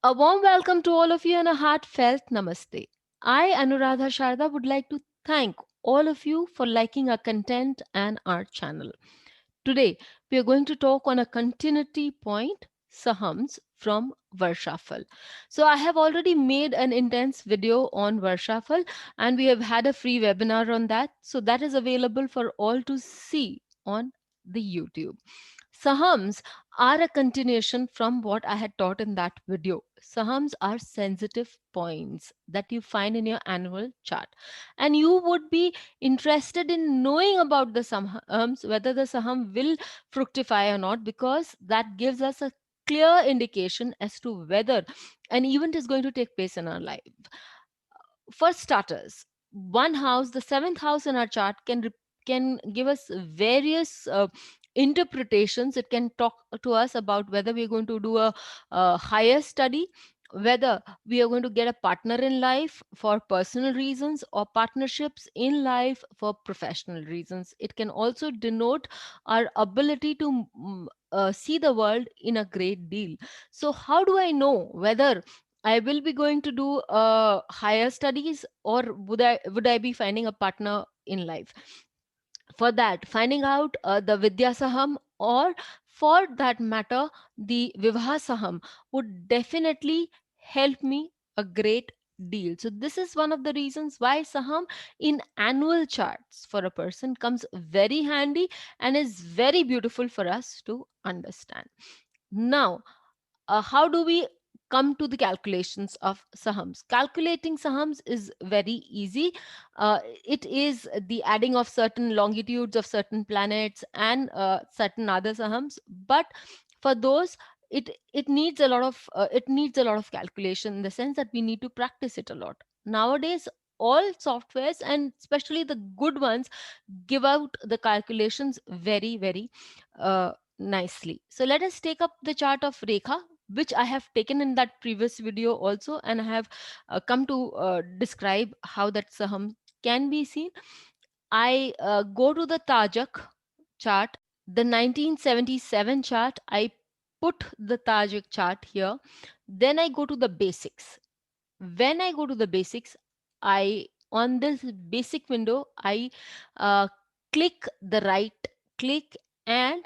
A warm welcome to all of you and a heartfelt namaste. I, Anuradha Sharda, would like to thank all of you for liking our content and our channel. Today, we are going to talk on a continuity point, Sahams from Varshafal. So, I have already made an intense video on Varshafal and we have had a free webinar on that. So, that is available for all to see on the YouTube. Sahams are a continuation from what I had taught in that video. Sahams are sensitive points that you find in your annual chart. And you would be interested in knowing about the Sahams, whether the Saham will fructify or not, because that gives us a clear indication as to whether an event is going to take place in our life. For starters, one house, the seventh house in our chart, can give us various interpretations. It can talk to us about whether we're going to do a higher study, whether we are going to get a partner in life for personal reasons, or partnerships in life for professional reasons. It can also denote our ability to see the world in a great deal. So how do I know whether I will be going to do higher studies, or would I be finding a partner in life? For that, finding out the Vidya Saham, or for that matter, the Vivaha Saham, would definitely help me a great deal. So this is one of the reasons why Saham in annual charts for a person comes very handy and is very beautiful for us to understand. Now, how do we come to the calculations of sahams? Calculating sahams is very easy. It is the adding of certain longitudes of certain planets and certain other sahams, but for those, it needs a lot of calculation, in the sense that we need to practice it a lot. Nowadays, all softwares, and especially the good ones, give out the calculations very nicely. So let us take up the chart of Rekha, which I have taken in that previous video also, and I have come to describe how that saham can be seen. I go to the Tajak chart, the 1977 chart. I put the Tajak chart here. Then I go to the basics. When I go to the basics, I on this basic window, I uh, click the right click, and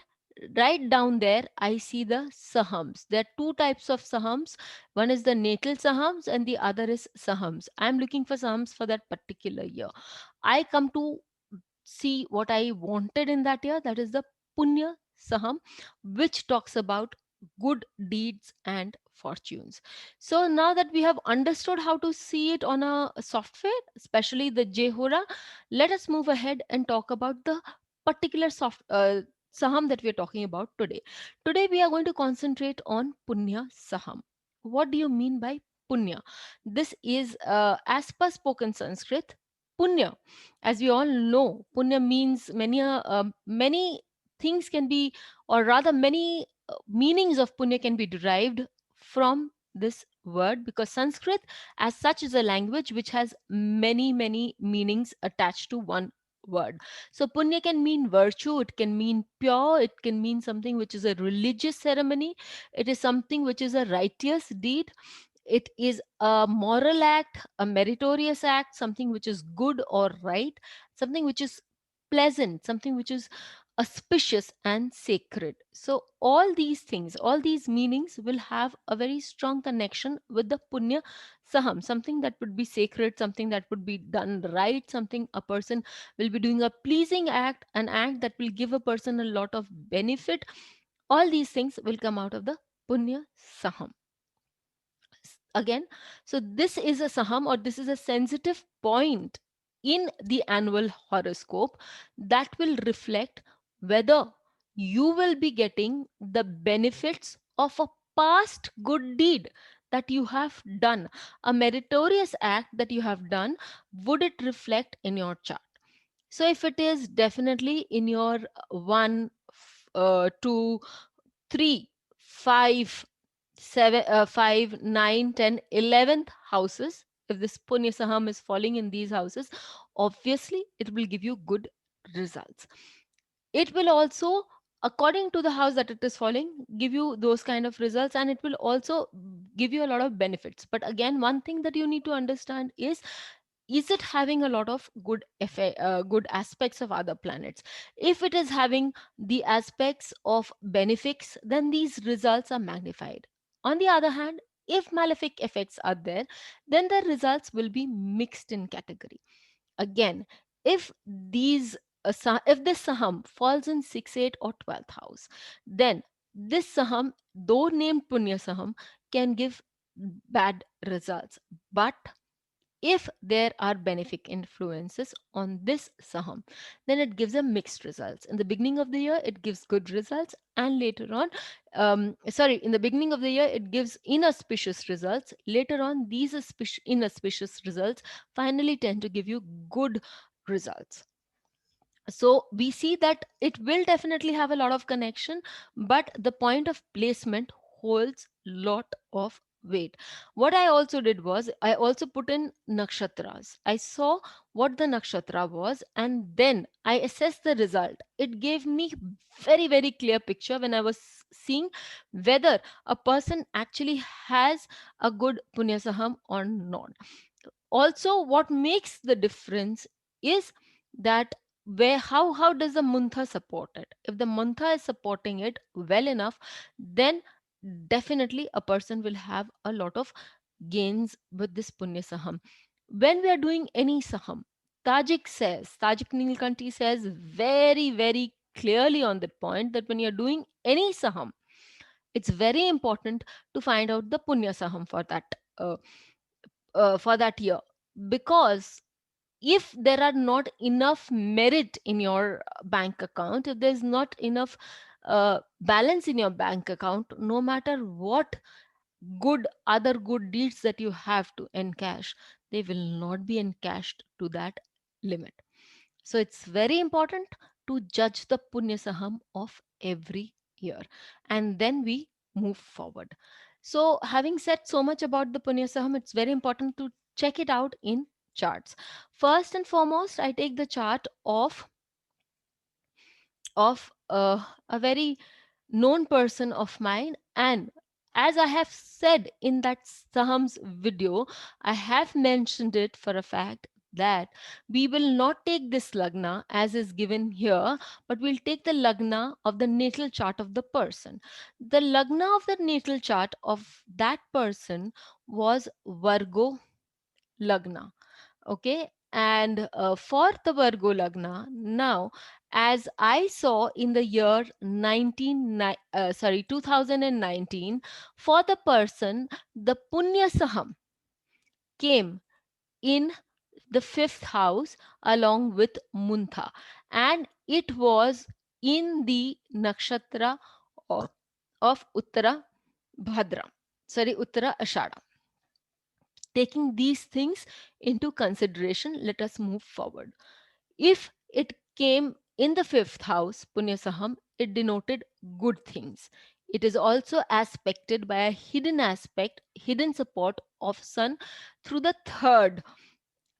right down there I see the sahams. There are two types of sahams. One is the natal sahams and the other is sahams. I'm looking for sahams for that particular year. I come to see what I wanted in that year. That is the Punya Saham, which talks about good deeds and fortunes. So now that we have understood how to see it on a software, especially the Jehora, let us move ahead and talk about the particular Saham that we are talking about today. Today we are going to concentrate on Punya Saham. What do you mean by Punya? This is, as per spoken Sanskrit, Punya. As we all know, punya means many things can be, or rather many meanings of punya can be derived from this word, because Sanskrit as such is a language which has many meanings attached to one word. So punya can mean virtue, it can mean pure, it can mean something which is a religious ceremony, it is something which is a righteous deed, it is a moral act, a meritorious act, something which is good or right, something which is pleasant, something which is auspicious and sacred. So, all these things, all these meanings will have a very strong connection with the Punya Saham, something that would be sacred, something that would be done right, something a person will be doing a pleasing act, an act that will give a person a lot of benefit. All these things will come out of the Punya Saham again. So this is a saham, or this is a sensitive point in the annual horoscope that will reflect whether you will be getting the benefits of a past good deed that you have done, a meritorious act that you have done. Would it reflect in your chart? So if it is, definitely in your 1 2 3 5 7 5 9 10 11th houses, if this punya saham is falling in these houses, obviously it will give you good results. It will also, according to the house that it is falling, give you those kind of results, and it will also give you a lot of benefits. But again, one thing that you need to understand is it having a lot of good aspects of other planets? If it is having the aspects of benefics, then these results are magnified. On the other hand, if malefic effects are there, then the results will be mixed in category. Again, if these if this saham falls in 6th, 8th or 12th house, then this saham, though named punya saham, can give bad results. But if there are benefic influences on this saham, then it gives a mixed results. In the beginning of the year it gives good results, and later on, in the beginning of the year it gives inauspicious results. Later on, these inauspicious results finally tend to give you good results. So we see that it will definitely have a lot of connection, but the point of placement holds lot of weight. What I also did was I also put in nakshatras. I saw what the nakshatra was, and then I assessed the result. It gave me very very clear picture when I was seeing whether a person actually has a good punyasaham or not. Also, what makes the difference is that where how does the mantha support it? If the mantha is supporting it well enough, then definitely a person will have a lot of gains with this punya saham. When we are doing any saham, Tajik Nilkanti says very very clearly on that point that when you're doing any saham, it's very important to find out the punya saham for that year. Because if there are not enough merit in your bank account, if there's not enough balance in your bank account, no matter what other good deeds that you have to encash, they will not be encashed to that limit. So it's very important to judge the punya saham of every year, and then we move forward. So having said so much about the punya saham, it's very important to check it out in charts. First and foremost, I take the chart of a very known person of mine. And as I have said in that Saham's video, I have mentioned it for a fact that we will not take this lagna as is given here, but we'll take the lagna of the natal chart of the person. The lagna of the natal chart of that person was Virgo lagna. Okay. And for the Virgo lagna, now, as I saw in the year 2019, for the person, the punya saham came in the 5th house along with muntha, and it was in the nakshatra of, uttara bhadra, uttara ashada. Taking these things into consideration, let us move forward. If it came in the 5th house, Punya Saham, it denoted good things. It is also aspected by a hidden aspect, hidden support of Sun through the 3rd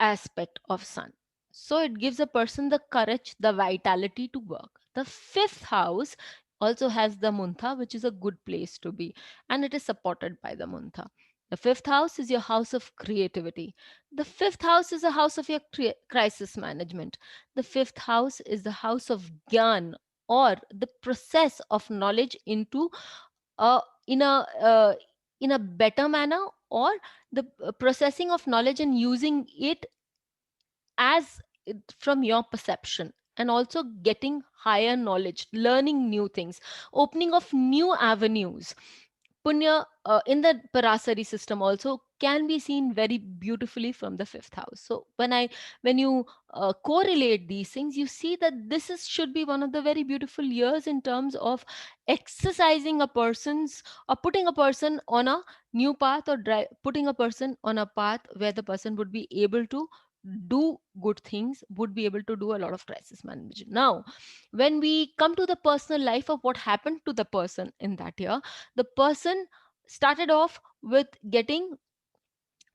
aspect of Sun. So it gives a person the courage, the vitality to work. The 5th house also has the Muntha, which is a good place to be, and it is supported by the Muntha. The 5th house is your house of creativity. The 5th house is a house of your crisis management. The 5th house is the house of Gyan, or the process of knowledge into uh, in a uh, in a better manner, or the processing of knowledge and using it as from your perception, and also getting higher knowledge, learning new things, opening of new avenues. Punya in the Parasari system also can be seen very beautifully from the 5th house. So when you correlate these things, you see that this is should be one of the very beautiful years in terms of exercising a person's, or putting a person on a new path, or putting a person on a path where the person would be able to do good things, would be able to do a lot of crisis management. Now, when we come to the personal life of what happened to the person in that year, the person started off with getting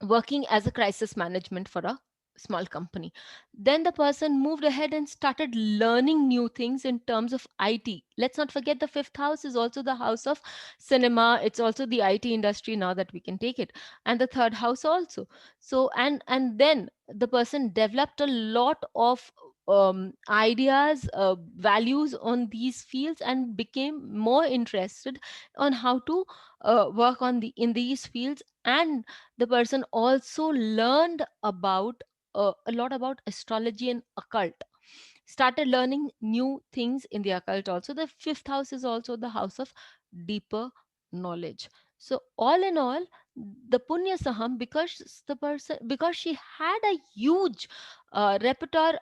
working as a crisis management for a small company. Then the person moved ahead and started learning new things in terms of IT. Let's not forget the fifth house is also the house of cinema. It's also the IT industry now that we can take it, and the third house also. So and then the person developed a lot of ideas, values on these fields, and became more interested on how to work on the in these fields. And the person also learned about a lot about astrology and occult, started learning new things in the occult also. The fifth house is also the house of deeper knowledge. So all in all, the punya saham, because the person, because she had a huge repertoire,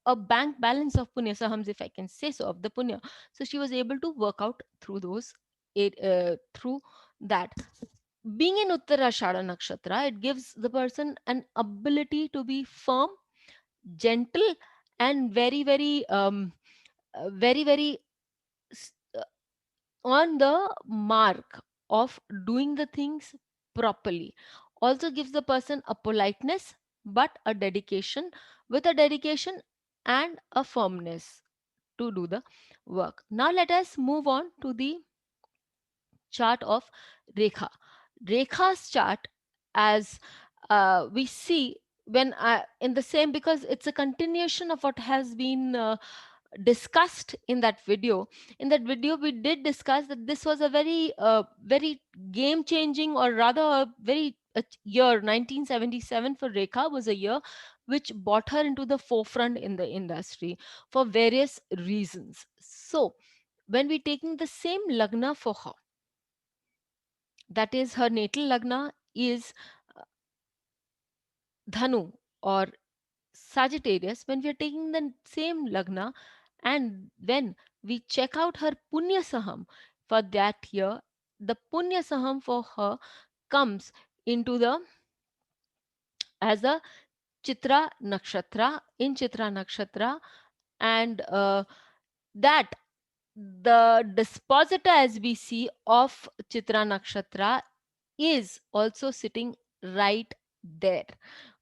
a bank balance of punya sahams, if I can say so, of the punya. So she was able to work out through those, through that. Being in Uttarashada Nakshatra, it gives the person an ability to be firm, gentle, and very, very, very, very s- uh, on the mark of doing the things properly. Also gives the person a politeness, but a dedication, with a dedication and a firmness to do the work. Now let us move on to the chart of Rekha. Rekha's chart, as we see when in the same, because it's a continuation of what has been discussed in that video. In that video, we did discuss that this was a very, very game changing, or rather, a very year 1977 for Rekha was a year which brought her into the forefront in the industry for various reasons. So, when we're taking the same lagna for her, that is her natal lagna is Dhanu or Sagittarius. When we are taking the same lagna, and when we check out her punya saham for that year, the punya saham for her comes into the as a Chitra nakshatra, in Chitra nakshatra. And that the dispositor, as we see, of Chitra nakshatra is also sitting right there.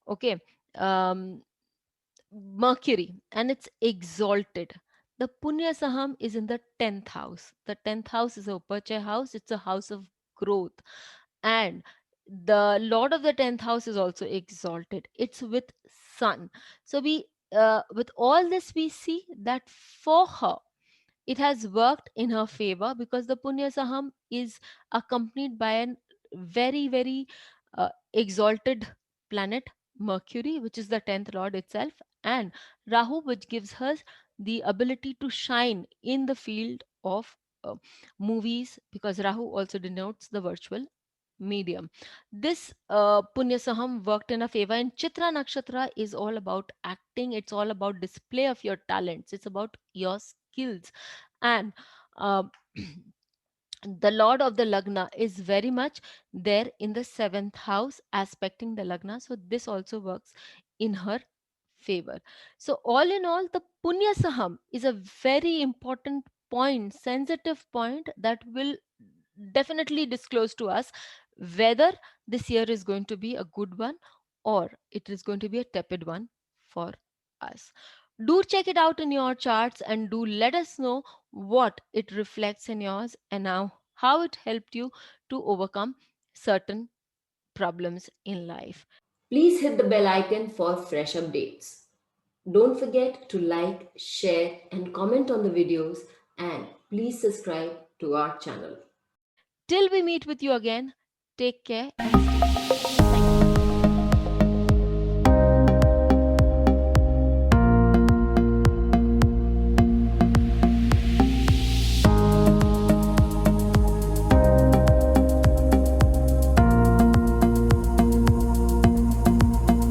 Okay. um Mercury, and it's exalted. The Punya Saham is in the 10th house. The 10th house is a Upachaya house, it's a house of growth. And the Lord of the 10th house is also exalted. It's with Sun. So we, with all this, we see that for her, it has worked in her favor, because the Punya Saham is accompanied by an very, very exalted planet, Mercury, which is the 10th lord itself, and Rahu, which gives her the ability to shine in the field of movies, because Rahu also denotes the virtual medium. This Punya Saham worked in a favor, and Chitra Nakshatra is all about acting, it's all about display of your talents, it's about your skills. And um, the lord of the lagna is very much there in the seventh house, aspecting the lagna. So this also works in her favor. So all in all, the punya saham is a very important point, sensitive point, that will definitely disclose to us whether this year is going to be a good one, or it is going to be a tepid one for us. Do check it out in your charts, and do let us know what it reflects in yours, and now how it helped you to overcome certain problems in life. Please hit the bell icon for fresh updates. Don't forget to like, share, and comment on the videos, and please subscribe to our channel. Till we meet with you again, take care and stay tuned.